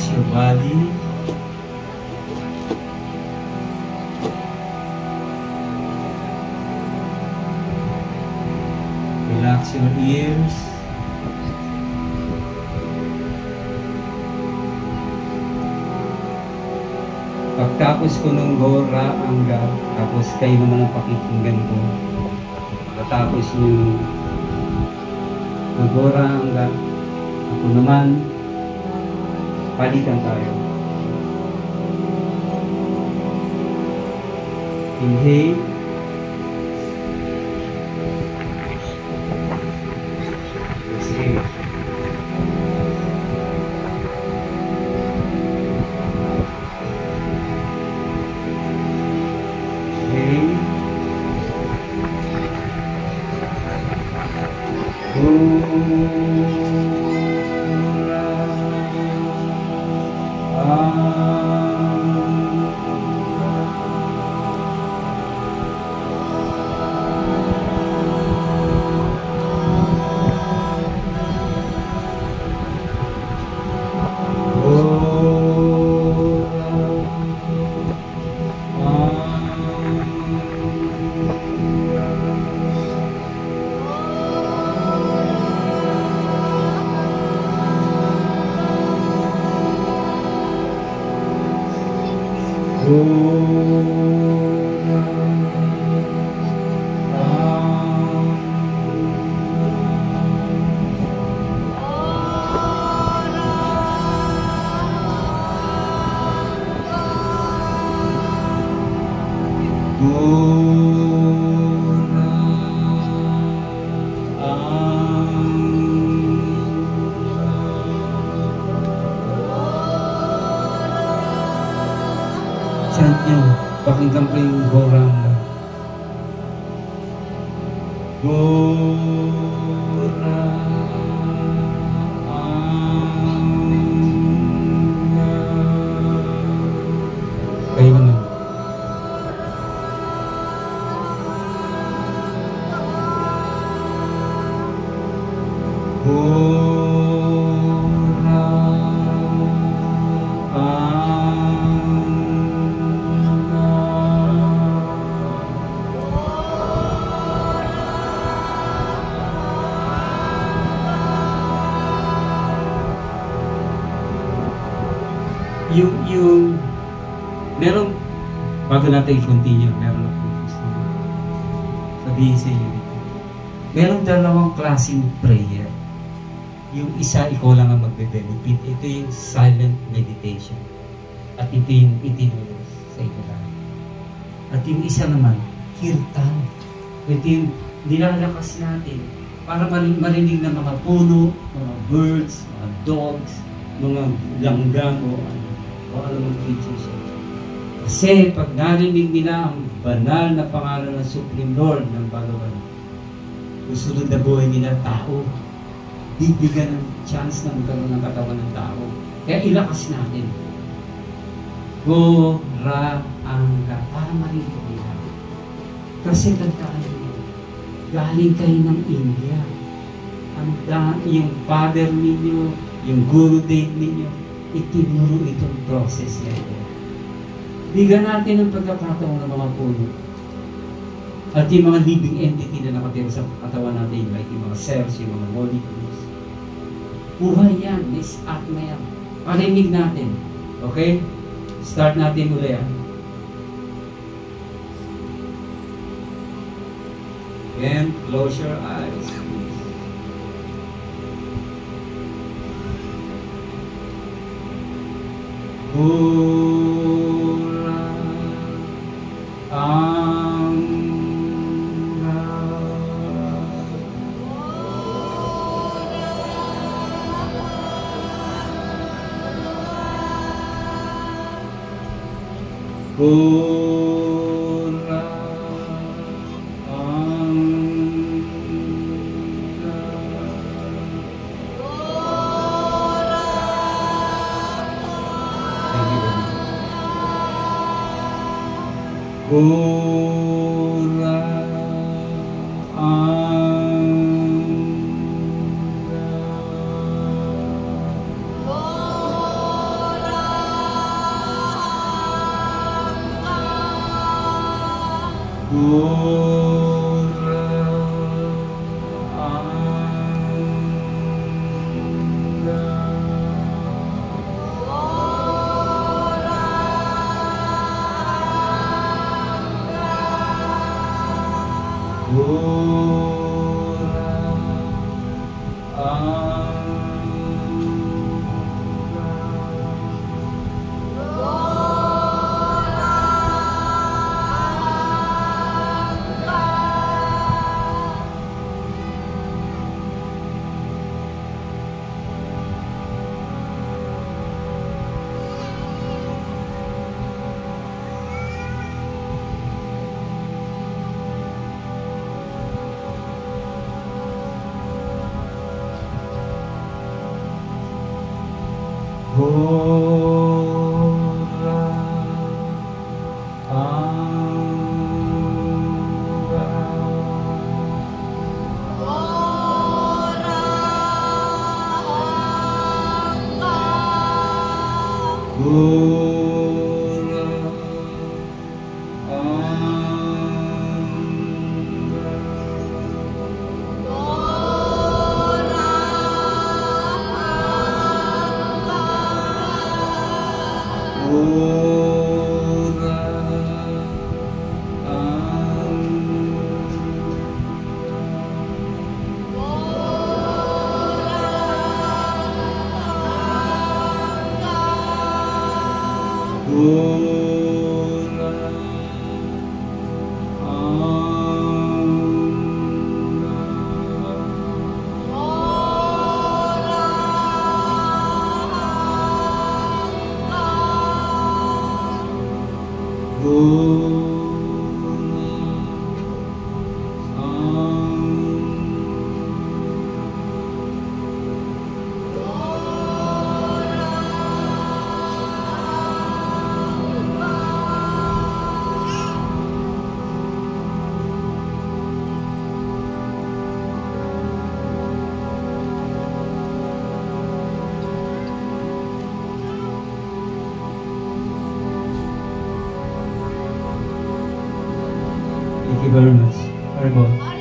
Relax your body. Relax your ears. Pagtapos ko ng Gora Angga, tapos kayo naman ang pakikinggan ko. Pagkatapos yung Gora Angga, ako naman, palitan tayo. Inhale. Exhale. Chant nyo, pakinggan ko yung Gora Angga. Gora Angga. Kayo naman. Yung meron, bago natin i-continue, meron akong gusto sabihin sa inyo. Meron dalawang klaseng prayer. Yung isa, ikaw lang ang magbe-benefit. Ito yung silent meditation. At ito yung itinulos sa inyo lang. At yung isa naman, kirtan. Ito yung nilalakas natin para marinig ng mga puno, mga birds, mga dogs, mga langgam o anong creatures. Kasi pag narinig nila ang banal na pangalan ng Supreme Lord ng Balawan, susunod na buhay nila tao, bibigyan ng chance na magkaroon ng katawan ng tao. Kaya ilakas natin. Gora Angga, para marinig nila. Kasi tandaan nyo, galing kayo ng India. Yung father ninyo, yung guru date ninyo, itinuro itong process niya ito. Bigyan natin ang pagkakataon ng mga puno. At yung mga living entity na nakatira sa katawan natin, like yung mga cells, yung mga molecules. Buhay yan, this act na yan. Parinig natin. Okay? Start natin ulit. And close your eyes. Gora Angga. Gora Gora Angga. Thank you very much. Very good.